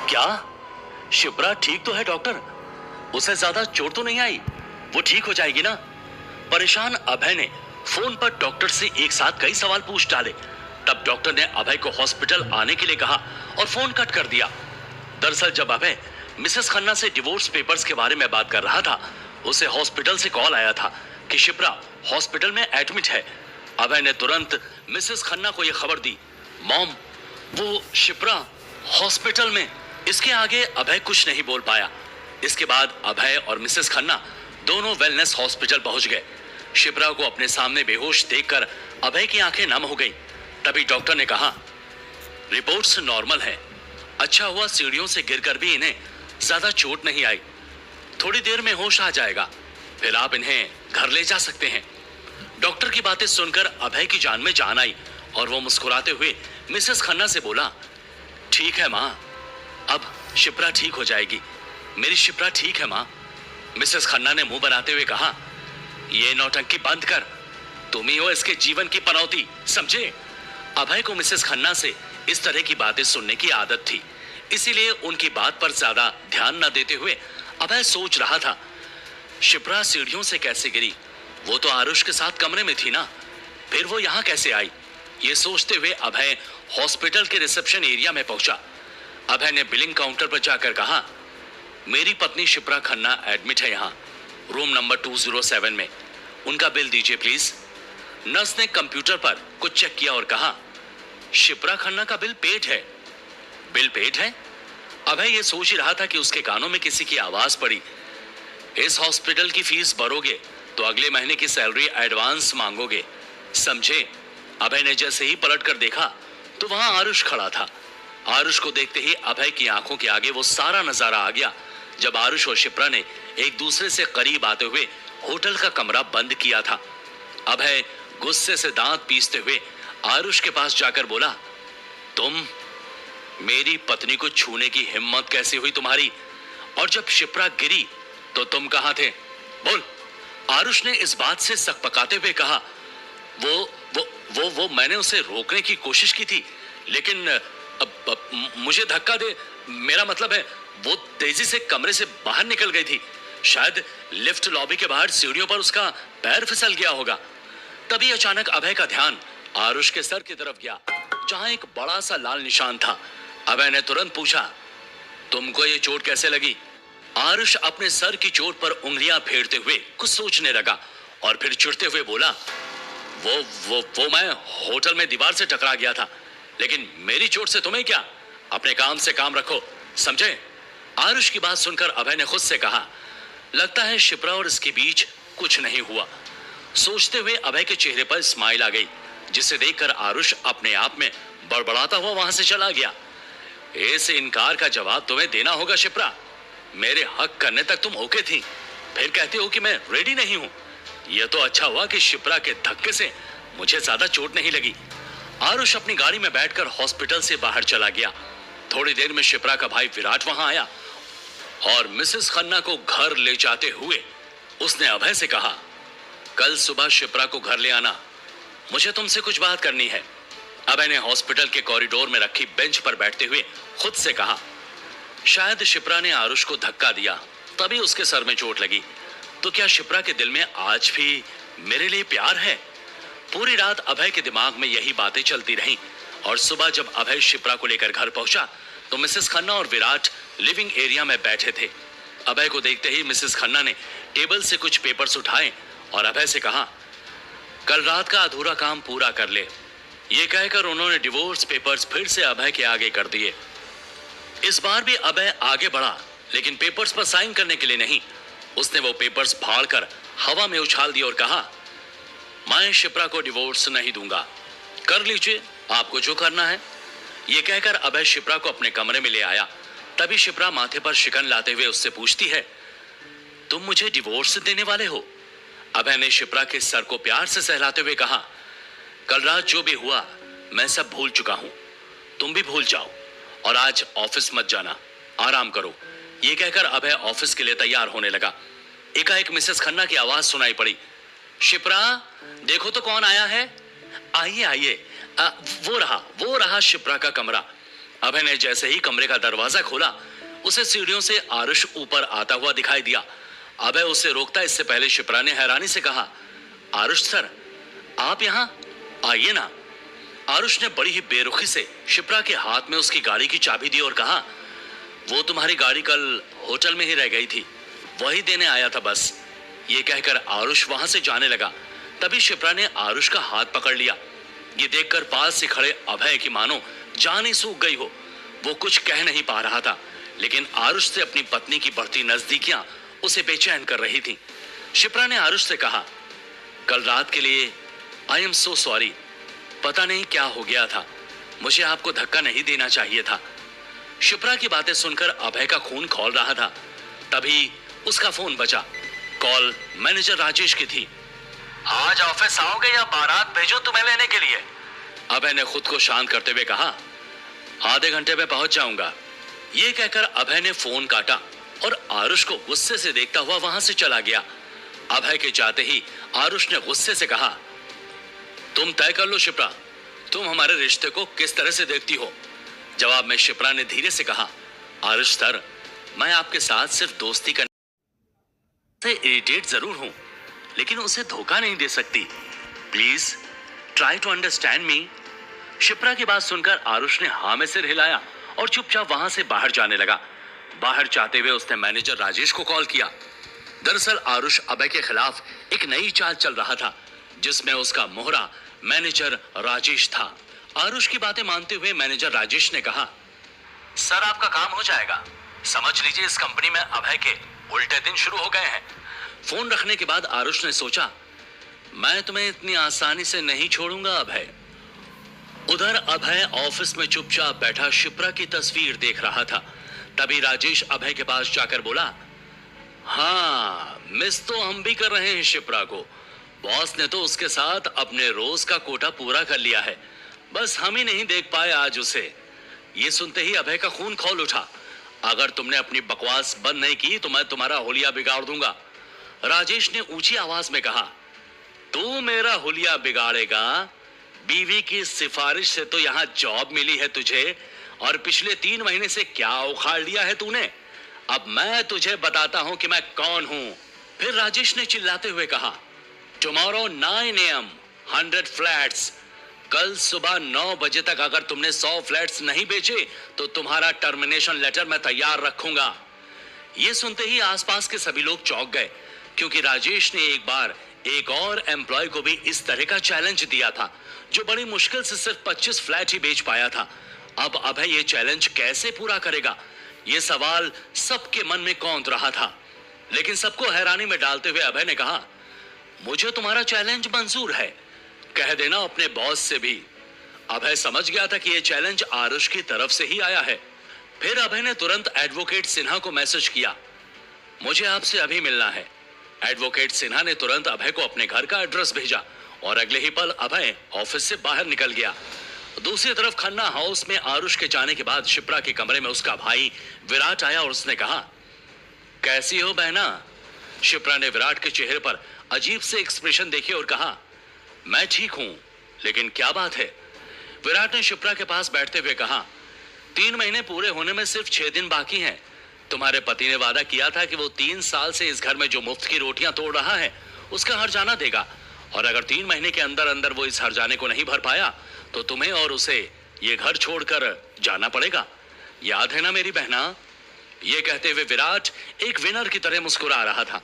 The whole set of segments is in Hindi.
क्या? शिप्रा ठीक तो है डॉक्टर? उसे ज्यादा चोट तो नहीं आई? वो ठीक हो जाएगी ना? परेशान अभय ने फोन पर डॉक्टर से एक साथ कई सवाल पूछ डाले। तब डॉक्टर ने अभय को हॉस्पिटल आने के लिए कहा और फोन कट कर दिया। दरअसल जब अभय मिसेस खन्ना से डिवोर्स पेपर्स के बारे में बात कर रहा था, उसे हॉस्पिटल से कॉल आया था कि शिप्रा हॉस्पिटल में एडमिट है। अभय ने तुरंत मिसेस खन्ना को यह खबर दी। मॉम, वो शिप्रा हॉस्पिटल में। इसके आगे अभय कुछ नहीं बोल पाया। इसके बाद अभय और मिसेस खन्ना दोनों वेलनेस हॉस्पिटल पहुंच गए। शिप्रा को अपने सामने बेहोश देखकर अभय की आंखें नम हो गईं। तभी डॉक्टर ने कहा, रिपोर्ट्स नॉर्मल है। अच्छा हुआ सीढ़ियों से गिरकर भी इन्हें ज्यादा चोट नहीं आई। थोड़ी देर में होश आ जाएगा, फिर आप इन्हें घर ले जा सकते हैं। डॉक्टर की बातें सुनकर अभय की जान में जान आई और वो मुस्कुराते हुए मिसेस खन्ना से बोला, ठीक है माँ, अब शिप्रा ठीक हो जाएगी। मेरी शिप्रा ठीक है माँ। मिसेस खन्ना ने मुंह बनाते हुए कहा, ये नौटंकी बंद कर, तुम ही हो इसके जीवन की पनौती, समझे? अभय को मिसेस खन्ना से इस तरह की बातें सुनने की आदत थी, इसीलिए उनकी बात पर ज्यादा ध्यान न देते हुए अभय सोच रहा था, शिप्रा सीढ़ियों से कैसे गिरी? वो तो आरुष के साथ कमरे में थी ना, फिर वो यहाँ कैसे आई? ये सोचते हुए अभय हॉस्पिटल के रिसेप्शन एरिया में पहुंचा। अभय ने बिलिंग काउंटर पर जाकर कहा, मेरी पत्नी शिप्रा खन्ना एडमिट है यहाँ, रूम नंबर 207 में। उनका बिल दीजिए प्लीज। नर्स ने कंप्यूटर पर कुछ चेक किया और कहा, शिप्रा खन्ना का बिल पेड है। बिल पेड है? अभय ये सोच ही रहा था कि उसके कानों में किसी की आवाज पड़ी। इस हॉस्पिटल की फीस भरोगे तो अगले महीने की सैलरी एडवांस मांगोगे, समझे? अभय ने जैसे ही पलट कर देखा तो वहां आरुष खड़ा था। आरुष को देखते ही अभय की आंखों के आगे वो सारा नजारा आ गया जब आरुष और शिप्रा ने एक दूसरे से करीब आते हुए होटल का कमरा बंद किया था। अभय गुस्से से दांत पीसते हुए आरुष के पास जाकर बोला, तुम, मेरी पत्नी को छूने की हिम्मत कैसे हुई तुम्हारी? और जब शिप्रा गिरी तो तुम कहां थे? बोल। आरुष ने इस बात से सकपकाते हुए कहा, वो मैंने उसे रोकने की कोशिश की थी, लेकिन अब मुझे धक्का दे, मेरा मतलब है वो तेजी से कमरे से बाहर निकल गई थी। शायद लिफ्ट लॉबी के बाहर सीढ़ियों पर उसका पैर फिसल गया होगा। तभी अचानक अभय का ध्यान आरुष के सर की तरफ गया, जहां एक बड़ा सा लाल निशान था। अभय ने तुरंत पूछा, तुमको ये चोट कैसे लगी? आरुष अपने सर की चोट पर उंगलियां फेरते हुए कुछ सोचने लगा और फिर चिढ़ते हुए बोला, वो मैं होटल में दीवार से टकरा गया था, लेकिन मेरी चोट से तुम्हें क्या? अपने काम से काम रखो, समझे? आरुष की बात सुनकर अभय ने खुद से कहा, लगता है शिप्रा और इसके बीच कुछ नहीं हुआ। सोचते हुए अभय के चेहरे पर स्माइल आ गई, जिसे देखकर आरुष अपने आप में बड़बड़ाता हुआ वहां से चला गया। इस इनकार का जवाब तुम्हें देना होगा शिप्रा। मेरे हक करने तक तुम ओके थी, फिर कहते हो कि मैं रेडी नहीं हूं। यह तो अच्छा हुआ कि शिप्रा के धक्के से मुझे ज्यादा चोट नहीं लगी। आरुष अपनी गाड़ी में बैठकर हॉस्पिटल से बाहर चला गया। थोड़ी देर में शिप्रा का भाई विराट वहां आया और मिसेस खन्ना को घर ले जाते हुए उसने अभय से कहा, कल सुबह शिप्रा को घर ले आना, मुझे तुमसे कुछ बात करनी है। अभय ने हॉस्पिटल के कॉरिडोर में रखी बेंच पर बैठते हुए खुद से कहा, शायद शिप्रा ने आरुष को धक्का दिया, तभी उसके सर में चोट लगी। तो क्या शिप्रा के दिल में आज भी मेरे लिए प्यार है? पूरी रात अभय के दिमाग में यही बातें चलती रहीं और सुबह जब अभय शिप्रा को लेकर घर पहुंचा तो मिसेस खन्ना और विराट लिविंग एरिया में बैठे थे। अभय को देखते ही मिसेस खन्ना ने टेबल से कुछ पेपर्स उठाए और अभय से कहा, कल रात का अधूरा काम पूरा कर ले। ये कहकर उन्होंने डिवोर्स पेपर्स फिर से अभय के आगे कर दिए। इस बार भी अभय आगे बढ़ा, लेकिन पेपर्स पर साइन करने के लिए नहीं। उसने वो पेपर्स फाड़कर हवा में उछाल दिए और कहा, मैं शिप्रा को डिवोर्स नहीं दूंगा, कर लीजिए आपको जो करना है। ये कहकर अभय शिप्रा को अपने कमरे में ले आया। तभी शिप्रा माथे पर शिकन लाते हुए उससे पूछती है, तुम मुझे डिवोर्स देने वाले हो? अभय ने शिप्रा के सर को प्यार से सहलाते हुए कहा, कल रात जो भी हुआ मैं सब भूल चुका हूं, तुम भी भूल जाओ और आज ऑफिस मत जाना, आराम करो। ये कहकर अभय ऑफिस के लिए तैयार होने लगा। एकाएक मिसेस खन्ना की आवाज सुनाई पड़ी, शिप्रा देखो तो कौन आया है। आइए आइए। वो रहा शिप्रा का कमरा। अभय ने जैसे ही कमरे का दरवाजा खोला, उसे सीढ़ियों से आरुष ऊपर आता हुआ दिखाई दिया। अभय उसे रोकता इससे पहले शिप्रा ने हैरानी से कहा, आरुष सर, आप यहाँ आइए ना। आरुष ने बड़ी ही बेरुखी से शिप्रा के हाथ में उसकी गाड़ी की चाबी दी और कहा, वो तुम्हारी गाड़ी कल होटल में ही रह गई थी, वही देने आया था बस। ये कहकर आरुष वहां से जाने लगा। तभी शिप्रा ने आरुष का हाथ पकड़ लिया। ये देखकर पास से खड़े अभय की मानो जान ही सूख गई हो। वो कुछ कह नहीं पा रहा था, लेकिन आरुष से अपनी पत्नी की बढ़ती नजदीकियां उसे बेचैन कर रही थी। शिप्रा ने आरुष से कहा, कल रात के लिए आई एम सो सॉरी। पता नहीं क्या हो गया था, मुझे आपको धक्का नहीं देना चाहिए था। शिप्रा की बातें सुनकर अभय का खून खौल रहा था। तभी उसका फोन बजा। कॉल मैनेजर राजेश की थी। आज ऑफिस आओगे या बारात भेजो तुम्हें लेने के लिए? अभय ने खुद को शांत करते हुए कहा, आधे घंटे में पहुंच जाऊंगा। ये कहकर अभय ने फोन काटा और आरुष को गुस्से से देखता हुआ वहां से चला गया। अभय के जाते ही आरुष ने गुस्से से कहा, तुम तय कर लो शिप्रा, तुम हमारे रिश्ते को किस तरह से देखती हो। जवाब में शिप्रा ने धीरे से कहा, आरुष सर, मैं आपके साथ सिर्फ दोस्ती करने से इरिटेट जरूर हूं, लेकिन उसे धोखा नहीं दे सकती। Please try to understand me. Shipra की बात सुनकर आरुष ने हाँ में सिर हिलाया और चुपचाप वहां से बाहर जाने लगा। बाहर जाते हुए उसने मैनेजर राजेश को कॉल किया। दरअसल आरुष अभय के खिलाफ एक नई चाल चल रहा था, जिसमें उसका मोहरा मैनेजर राजेश था। आरुष की बातें मानते हुए मैनेजर राजेश ने कहा, सर आपका काम हो जाएगा। समझ लीजिए इस कंपनी में अभय के उल्टे दिन शुरू हो गए हैं। फोन रखने के बाद आरुष ने सोचा, मैं तुम्हें इतनी आसानी से नहीं छोड़ूंगा अभय। उधर अभय ऑफिस में चुपचाप बैठा शिप्रा की तस्वीर देख रहा था। तभी राजेश अभय के पास जाकर बोला, हाँ मिस तो हम भी कर रहे हैं शिप्रा को। बॉस ने तो उसके साथ अपने रोज का कोटा पूरा कर लिया है, बस हम ही नहीं देख पाए आज उसे। ये सुनते ही अभय का खून खौल उठा। अगर तुमने अपनी बकवास बंद नहीं की तो मैं तुम्हारा हुलिया बिगाड़ दूंगा। राजेश ने ऊंची आवाज में कहा, तू मेरा हुलिया बिगाड़ेगा? बीवी की सिफारिश से तो यहाँ जॉब मिली है तुझे, और पिछले 3 महीने से क्या उखाड़ लिया है तूने। अब मैं तुझे बताता हूं कि मैं कौन हूं। फिर राजेश ने चिल्लाते हुए कहा, टुमारो 9 AM 100 फ्लैट्स। कल सुबह 9 बजे तक अगर तुमने 100 फ्लैट्स नहीं बेचे तो तुम्हारा टर्मिनेशन लेटर मैं तैयार रखूंगा। यह सुनते ही आसपास के सभी लोग चौंक गए, क्योंकि राजेश ने एक बार एक और एम्प्लॉय को भी इस तरह का चैलेंज दिया था, जो बड़ी मुश्किल से सिर्फ 25 फ्लैट ही बेच पाया था। अब अभय ये चैलेंज कैसे पूरा करेगा, ये सवाल सबके मन में कौंध रहा था। लेकिन सबको हैरानी में डालते हुए अभय ने कहा, मुझे तुम्हारा चैलेंज मंजूर है, कह देना अपने बॉस से भी। अभय समझ गया था कि यह चैलेंज आरुष की तरफ से ही आया है। फिर अभय ने तुरंत एडवोकेट सिन्हा को मैसेज किया, मुझे आपसे अभी मिलना है। एडवोकेट सिन्हा ने तुरंत अभय को अपने घर का एड्रेस भेजा और अगले ही पल अभय ऑफिस से बाहर निकल गया। दूसरी तरफ खन्ना हाउस में आरुष के जाने के बाद शिप्रा के कमरे में उसका भाई विराट आया और उसने कहा, कैसी हो बहना? शिप्रा ने विराट के चेहरे पर अजीब से एक्सप्रेशन देखे और कहा, मैं ठीक हूं, लेकिन क्या बात है? विराट ने शिप्रा के पास बैठते हुए कहा, 3 महीने पूरे होने में सिर्फ 6 दिन बाकी हैं। तुम्हारे पति ने वादा किया था कि वो 3 साल से इस घर में जो मुफ्त की रोटियां तोड़ रहा है उसका हर्जाना देगा, और अगर 3 महीने के अंदर अंदर वो इस हर्जाने को नहीं भर पाया तो तुम्हें और उसे ये घर छोड़कर जाना पड़ेगा। याद है ना मेरी बहना? ये कहते हुए विराट एक विनर की तरह मुस्कुरा रहा था।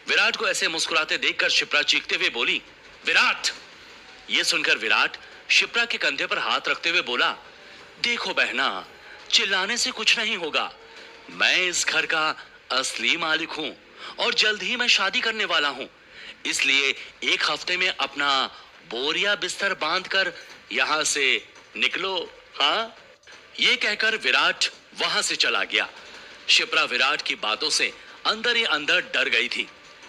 विराट को ऐसे मुस्कुराते देखकर शिप्रा चीखते हुए बोली, विराट! ये सुनकर विराट शिप्रा के कंधे पर हाथ रखते हुए बोला, देखो बहना, चिल्लाने से कुछ नहीं होगा। मैं इस घर का असली मालिक हूं और जल्द ही मैं शादी करने वाला हूं, इसलिए 1 हफ्ते में अपना बोरिया बिस्तर बांधकर यहां से निकलो। हाँ? ये कहकर विराट वहां से चला गया। शिप्रा विराट की बातों से अंदर ही अंदर डर गई थी।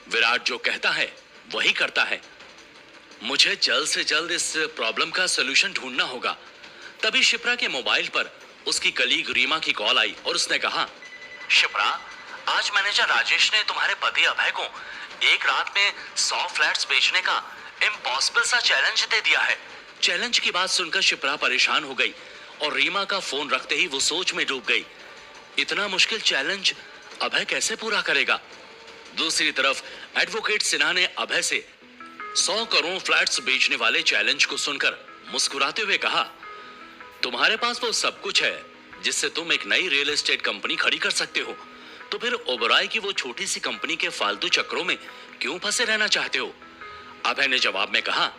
विराट जो कहता है वही करता है। मुझे जल्द से जल्द इस प्रॉब्लम का सलूशन ढूंढना होगा। तभी शिप्रा के मोबाइल पर उसकी कलीग रीमा की कॉल आई और उसने कहा, शिप्रा, आज मैनेजर राजेश ने तुम्हारे पति अभय को एक रात में 100 फ्लैट्स बेचने का इम्पॉसिबल सा चैलेंज दे दिया है। चैलेंज की बात सुनकर शिप्रा परेशान हो गई और रीमा का फोन रखते ही वो सोच में डूब गई। इतना मुश्किल चैलेंज अभय कैसे पूरा करेगा? दूसरी तरफ एडवोकेट सिन्हा ने अभय से 100 करोड़ फ्लैट्स बेचने वाले चैलेंज को सुनकर मुस्कुराते हुए कहा, तुम्हारे पास वो सब कुछ है जिससे तुम एक नई रियल एस्टेट कंपनी खड़ी कर सकते हो, तो फिर ओबराय की वो छोटी सी कंपनी के फालतू चक्रों में क्यों फंसे रहना चाहते हो? अभय ने जवाब में कहा,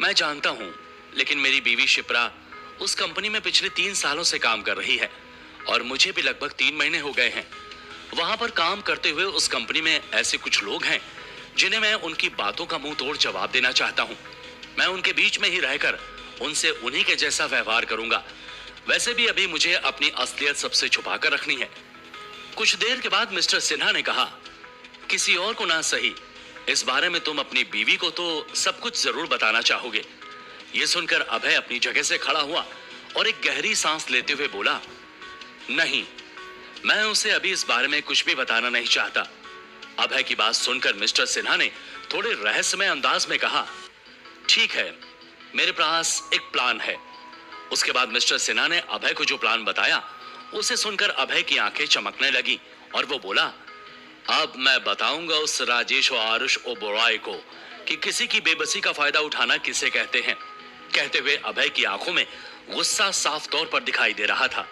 मैं जानता हूं, लेकिन मेरी बीवी शिप्रा उस कंपनी में पिछले 3 सालों से काम कर रही है और मुझे भी लगभग 3 महीने हो गए हैं। वहां पर काम करते हुए उस कंपनी में ऐसे कुछ लोग हैं जिन्हें मैं उनकी बातों का मुंह तोड़ जवाब देना चाहता हूं। मैं उनके बीच में ही रहकर उनसे उन्हीं के जैसा व्यवहार करूंगा। वैसे भी अभी मुझे अपनी असलियत सबसे छुपा कर रखनी है। कुछ देर के बाद मिस्टर सिन्हा ने कहा, किसी और को ना सही, इस बारे में तुम अपनी बीवी को तो सब कुछ जरूर बताना चाहोगे। यह सुनकर अभय अपनी जगह से खड़ा हुआ और एक गहरी सांस लेते हुए बोला, नहीं, मैं उसे अभी इस बारे में कुछ भी बताना नहीं चाहता। अभय की बात सुनकर मिस्टर सिन्हा ने थोड़े रहस्यमय अंदाज में कहा, ठीक है, मेरे पास एक प्लान है। उसके बाद मिस्टर सिन्हा ने अभय को जो प्लान बताया उसे सुनकर अभय की आंखें चमकने लगी और वो बोला, अब मैं बताऊंगा उस राजेश और आरुष ओबराय को कि किसी की बेबसी का फायदा उठाना किसे कहते हैं। कहते हुए अभय की आंखों में गुस्सा साफ तौर पर दिखाई दे रहा था।